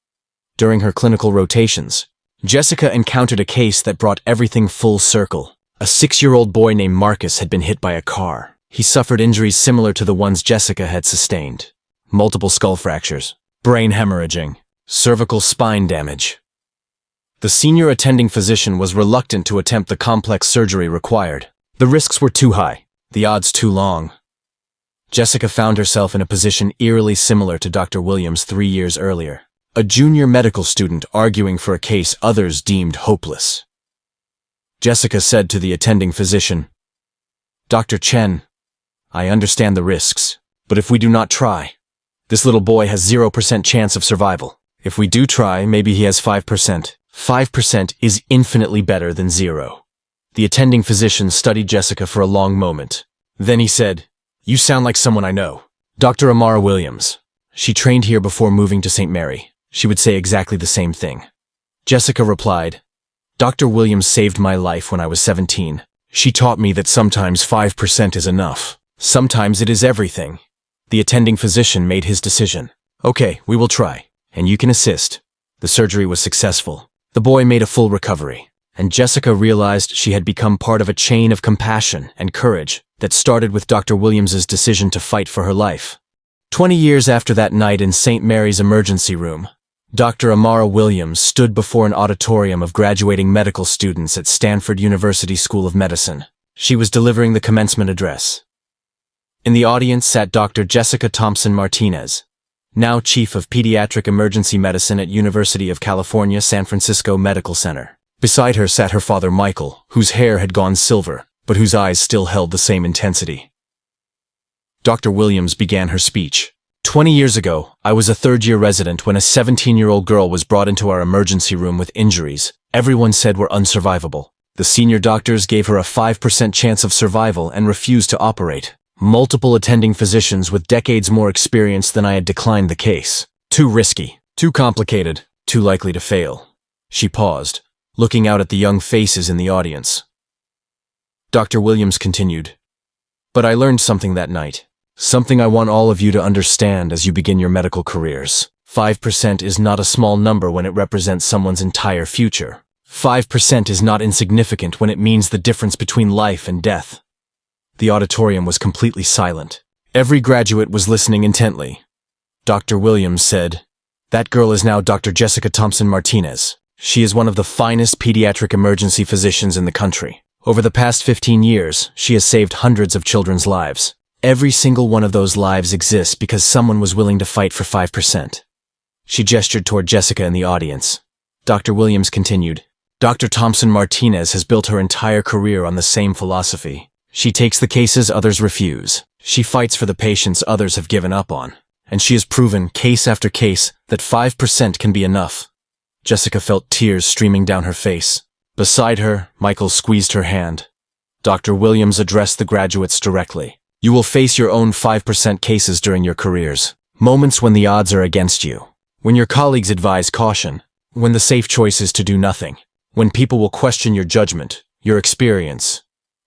During her clinical rotations, Jessica encountered a case that brought everything full circle. A 6-year-old boy named Marcus had been hit by a car. He suffered injuries similar to the ones Jessica had sustained. Multiple skull fractures, brain hemorrhaging, cervical spine damage. The senior attending physician was reluctant to attempt the complex surgery required. The risks were too high, the odds too long. Jessica found herself in a position eerily similar to Dr. Williams 3 years earlier. A junior medical student arguing for a case others deemed hopeless. Jessica said to the attending physician, "Dr. Chen, I understand the risks, but if we do not try, this little boy has 0% chance of survival. If we do try, maybe he has 5%. 5% is infinitely better than 0. The attending physician studied Jessica for a long moment. Then he said, "You sound like someone I know. Dr. Amara Williams. She trained here before moving to St. Mary. She would say exactly the same thing." Jessica replied, "Dr. Williams saved my life when I was 17. She taught me that sometimes 5% is enough. Sometimes it is everything." The attending physician made his decision. "Okay, we will try, and you can assist." The surgery was successful. The boy made a full recovery, and Jessica realized she had become part of a chain of compassion and courage that started with Dr. Williams's decision to fight for her life. 20 years after that night in St. Mary's emergency room, Dr. Amara Williams stood before an auditorium of graduating medical students at Stanford University School of Medicine. She was delivering the commencement address. In the audience sat Dr. Jessica Thompson Martinez, now Chief of Pediatric Emergency Medicine at University of California, San Francisco Medical Center. Beside her sat her father Michael, whose hair had gone silver, but whose eyes still held the same intensity. Dr. Williams began her speech. 20 years ago, I was a third-year resident when a 17-year-old girl was brought into our emergency room with injuries everyone said were unsurvivable. The senior doctors gave her a 5% chance of survival and refused to operate. Multiple attending physicians with decades more experience than I had declined the case. Too risky, too complicated, too likely to fail. She paused, looking out at the young faces in the audience. Dr. Williams continued, "But I learned something that night. Something I want all of you to understand as you begin your medical careers. 5% is not a small number when it represents someone's entire future. 5% is not insignificant when it means the difference between life and death." The auditorium was completely silent. Every graduate was listening intently. Dr. Williams said, "That girl is now Dr. Jessica Thompson Martinez. She is one of the finest pediatric emergency physicians in the country. Over the past 15 years, she has saved hundreds of children's lives. Every single one of those lives exists because someone was willing to fight for 5%. She gestured toward Jessica in the audience. Dr. Williams continued, "Dr. Thompson Martinez has built her entire career on the same philosophy. She takes the cases others refuse. She fights for the patients others have given up on. And she has proven, case after case, that 5% can be enough." Jessica felt tears streaming down her face. Beside her, Michael squeezed her hand. Dr. Williams addressed the graduates directly. "You will face your own 5% cases during your careers. Moments when the odds are against you. When your colleagues advise caution. When the safe choice is to do nothing. When people will question your judgment, your experience,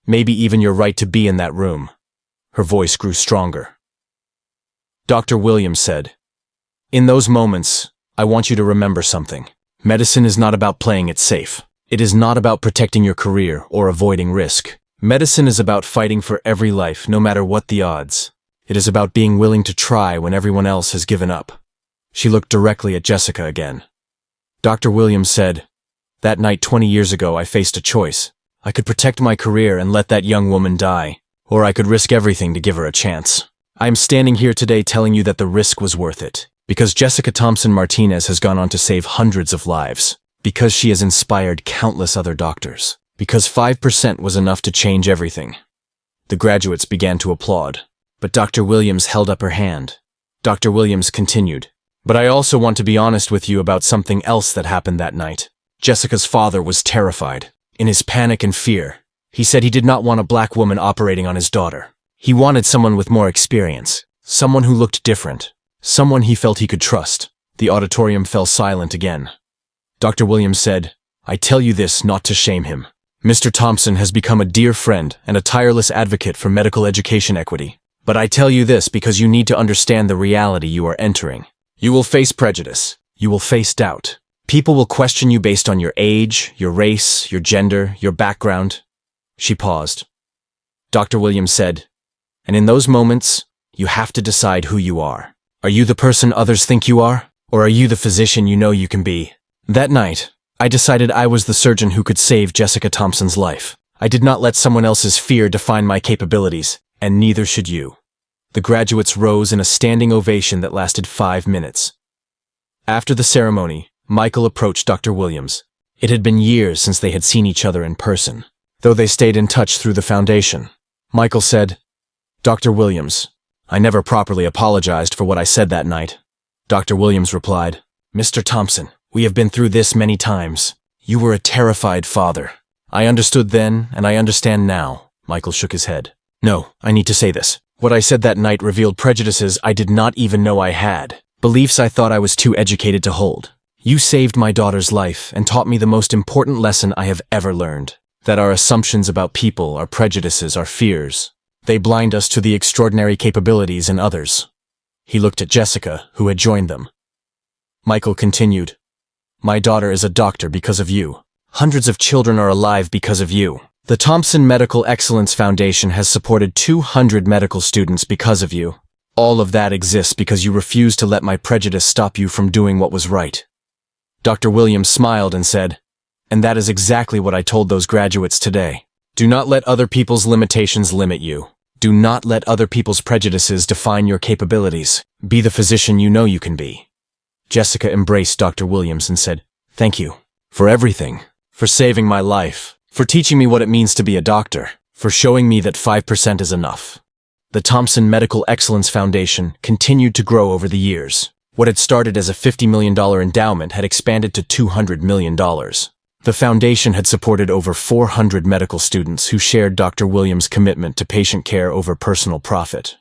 maybe even your right to be in that room." Her voice grew stronger. Dr. Williams said, "In those moments, I want you to remember something. Medicine is not about playing it safe. It is not about protecting your career or avoiding risk. Medicine is about fighting for every life, no matter what the odds. It is about being willing to try when everyone else has given up." She looked directly at Jessica again. Dr. Williams said, "That night 20 years ago, I faced a choice. I could protect my career and let that young woman die, or I could risk everything to give her a chance. I am standing here today telling you that the risk was worth it, because Jessica Thompson Martinez has gone on to save hundreds of lives, because she has inspired countless other doctors, because 5% was enough to change everything." The graduates began to applaud, but Dr. Williams held up her hand. Dr. Williams continued, "But I also want to be honest with you about something else that happened that night. Jessica's father was terrified. In his panic and fear, he said he did not want a black woman operating on his daughter. He wanted someone with more experience, someone who looked different, someone he felt he could trust." The auditorium fell silent again. Dr. Williams said, "I tell you this not to shame him. Mr. Thompson has become a dear friend and a tireless advocate for medical education equity. But I tell you this because you need to understand the reality you are entering. You will face prejudice. You will face doubt. People will question you based on your age, your race, your gender, your background." She paused. Dr. Williams said, "And in those moments, you have to decide who you are. Are you the person others think you are? Or are you the physician you know you can be?" That night, I decided I was the surgeon who could save Jessica Thompson's life. I did not let someone else's fear define my capabilities, and neither should you. The graduates rose in a standing ovation that lasted 5 minutes. After the ceremony, Michael approached Dr. Williams. It had been years since they had seen each other in person, though they stayed in touch through the foundation. Michael said, "Dr. Williams, I never properly apologized for what I said that night." Dr. Williams replied, "Mr. Thompson, we have been through this many times. You were a terrified father. I understood then, and I understand now." Michael shook his head. "No, I need to say this. What I said that night revealed prejudices I did not even know I had, beliefs I thought I was too educated to hold. You saved my daughter's life and taught me the most important lesson I have ever learned, that our assumptions about people, our prejudices, our fears, they blind us to the extraordinary capabilities in others." He looked at Jessica, who had joined them. Michael continued, "My daughter is a doctor because of you. Hundreds of children are alive because of you. The Thompson Medical Excellence Foundation has supported 200 medical students because of you. All of that exists because you refused to let my prejudice stop you from doing what was right." Dr. Williams smiled and said, "And that is exactly what I told those graduates today. Do not let other people's limitations limit you. Do not let other people's prejudices define your capabilities. Be the physician you know you can be." Jessica embraced Dr. Williams and said, "Thank you for everything, for saving my life, for teaching me what it means to be a doctor, for showing me that 5% is enough." The Thompson Medical Excellence Foundation continued to grow over the years. What had started as a $50 million endowment had expanded to $200 million. The foundation had supported over 400 medical students who shared Dr. Williams' commitment to patient care over personal profit.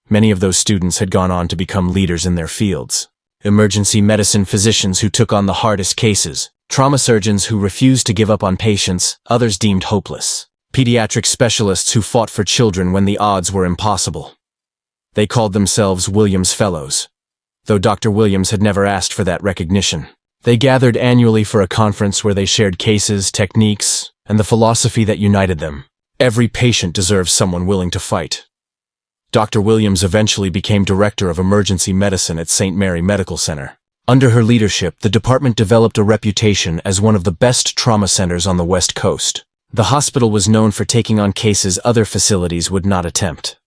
Many of those students had gone on to become leaders in their fields. Emergency medicine physicians who took on the hardest cases, trauma surgeons who refused to give up on patients others deemed hopeless, pediatric specialists who fought for children when the odds were impossible. They called themselves Williams Fellows, though Dr. Williams had never asked for that recognition. They gathered annually for a conference where they shared cases, techniques, and the philosophy that united them. Every patient deserves someone willing to fight. Dr. Williams eventually became director of emergency medicine at St. Mary Medical Center. Under her leadership, the department developed a reputation as one of the best trauma centers on the West Coast. The hospital was known for taking on cases other facilities would not attempt.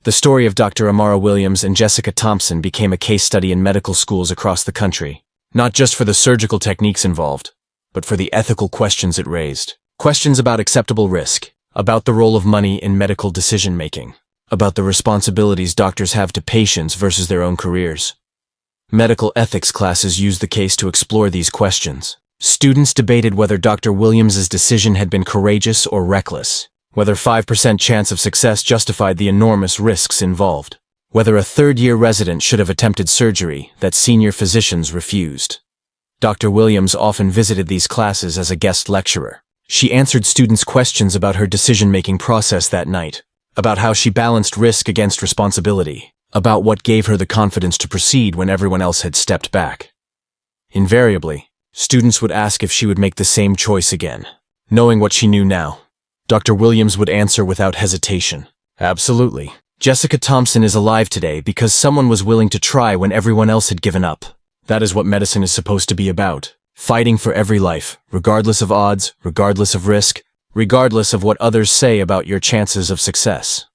The story of Dr. Amara Williams and Jessica Thompson became a case study in medical schools across the country, not just for the surgical techniques involved, but for the ethical questions it raised. Questions about acceptable risk, about the role of money in medical decision-making, about the responsibilities doctors have to patients versus their own careers. Medical ethics classes used the case to explore these questions. Students debated whether Dr. Williams's decision had been courageous or reckless, whether 5% chance of success justified the enormous risks involved, whether a third-year resident should have attempted surgery that senior physicians refused. Dr. Williams often visited these classes as a guest lecturer. She answered students' questions about her decision-making process that night, about how she balanced risk against responsibility, about what gave her the confidence to proceed when everyone else had stepped back. Invariably, students would ask if she would make the same choice again. Knowing what she knew now, Dr. Williams would answer without hesitation, "Absolutely. Jessica Thompson is alive today because someone was willing to try when everyone else had given up. That is what medicine is supposed to be about. Fighting for every life, regardless of odds, regardless of risk, regardless of what others say about your chances of success."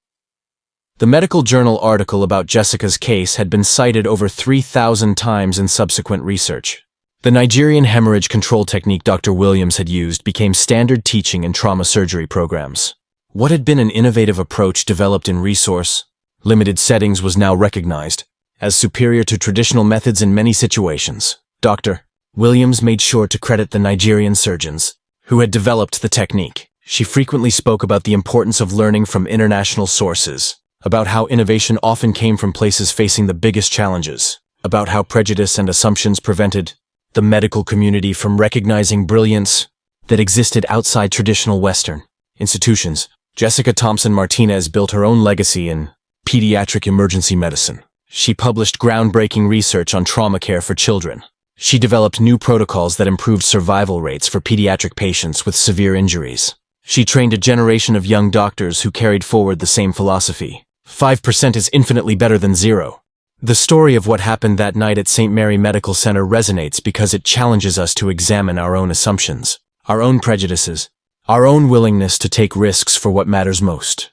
The medical journal article about Jessica's case had been cited over 3,000 times in subsequent research. The Nigerian hemorrhage control technique Dr. Williams had used became standard teaching in trauma surgery programs. What had been an innovative approach developed in resource-limited settings was now recognized as superior to traditional methods in many situations. Dr. Williams made sure to credit the Nigerian surgeons who had developed the technique. She frequently spoke about the importance of learning from international sources, about how innovation often came from places facing the biggest challenges, about how prejudice and assumptions prevented the medical community from recognizing brilliance that existed outside traditional Western institutions. Jessica Thompson Martinez built her own legacy in pediatric emergency medicine. She published groundbreaking research on trauma care for children. She developed new protocols that improved survival rates for pediatric patients with severe injuries. She trained a generation of young doctors who carried forward the same philosophy. 5% is infinitely better than 0. The story of what happened that night at St. Mary Medical Center resonates because it challenges us to examine our own assumptions, our own prejudices, our own willingness to take risks for what matters most.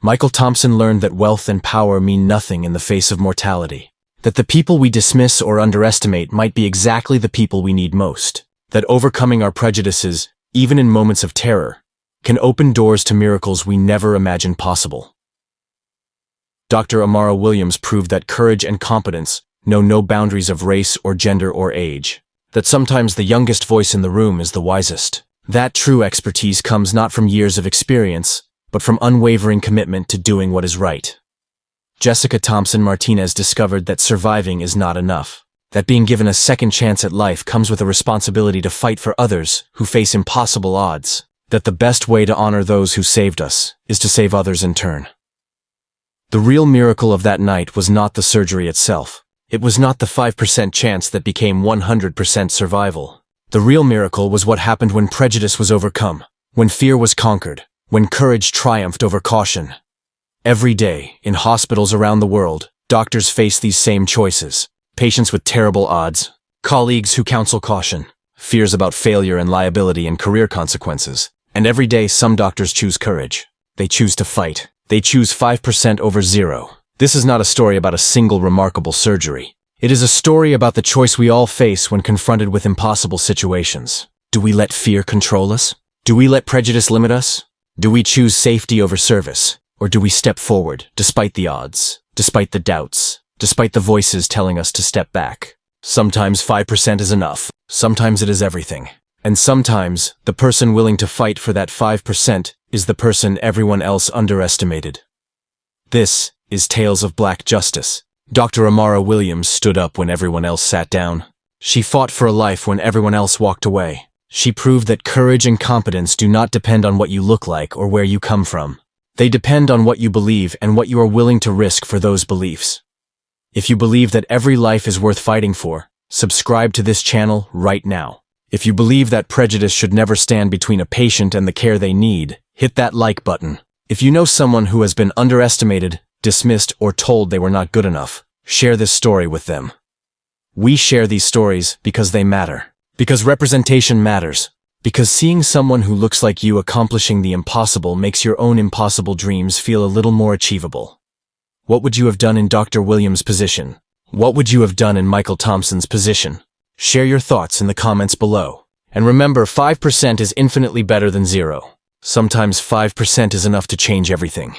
Michael Thompson learned that wealth and power mean nothing in the face of mortality, that the people we dismiss or underestimate might be exactly the people we need most, that overcoming our prejudices, even in moments of terror, can open doors to miracles we never imagined possible. Dr. Amara Williams proved that courage and competence know no boundaries of race or gender or age, that sometimes the youngest voice in the room is the wisest. That true expertise comes not from years of experience, but from unwavering commitment to doing what is right. Jessica Thompson Martinez discovered that surviving is not enough, that being given a second chance at life comes with a responsibility to fight for others who face impossible odds, that the best way to honor those who saved us is to save others in turn. The real miracle of that night was not the surgery itself. It was not the 5% chance that became 100% survival. The real miracle was what happened when prejudice was overcome, when fear was conquered, when courage triumphed over caution. Every day, in hospitals around the world, doctors face these same choices. Patients with terrible odds, colleagues who counsel caution, fears about failure and liability and career consequences. And every day some doctors choose courage. They choose to fight. They choose 5% over 0. This is not a story about a single remarkable surgery. It is a story about the choice we all face when confronted with impossible situations. Do we let fear control us? Do we let prejudice limit us? Do we choose safety over service? Or do we step forward, despite the odds, despite the doubts, despite the voices telling us to step back? Sometimes 5% is enough. Sometimes it is everything. And sometimes, the person willing to fight for that 5% is the person everyone else underestimated. This is Tales of Black Justice. Dr. Amara Williams stood up when everyone else sat down. She fought for a life when everyone else walked away. She proved that courage and competence do not depend on what you look like or where you come from. They depend on what you believe and what you are willing to risk for those beliefs. If you believe that every life is worth fighting for, subscribe to this channel right now. If you believe that prejudice should never stand between a patient and the care they need, hit that like button. If you know someone who has been underestimated, dismissed, or told they were not good enough, share this story with them. We share these stories because they matter. Because representation matters. Because seeing someone who looks like you accomplishing the impossible makes your own impossible dreams feel a little more achievable. What would you have done in Dr. Williams' position? What would you have done in Michael Thompson's position? Share your thoughts in the comments below. And remember, 5% is infinitely better than 0. Sometimes 5% is enough to change everything.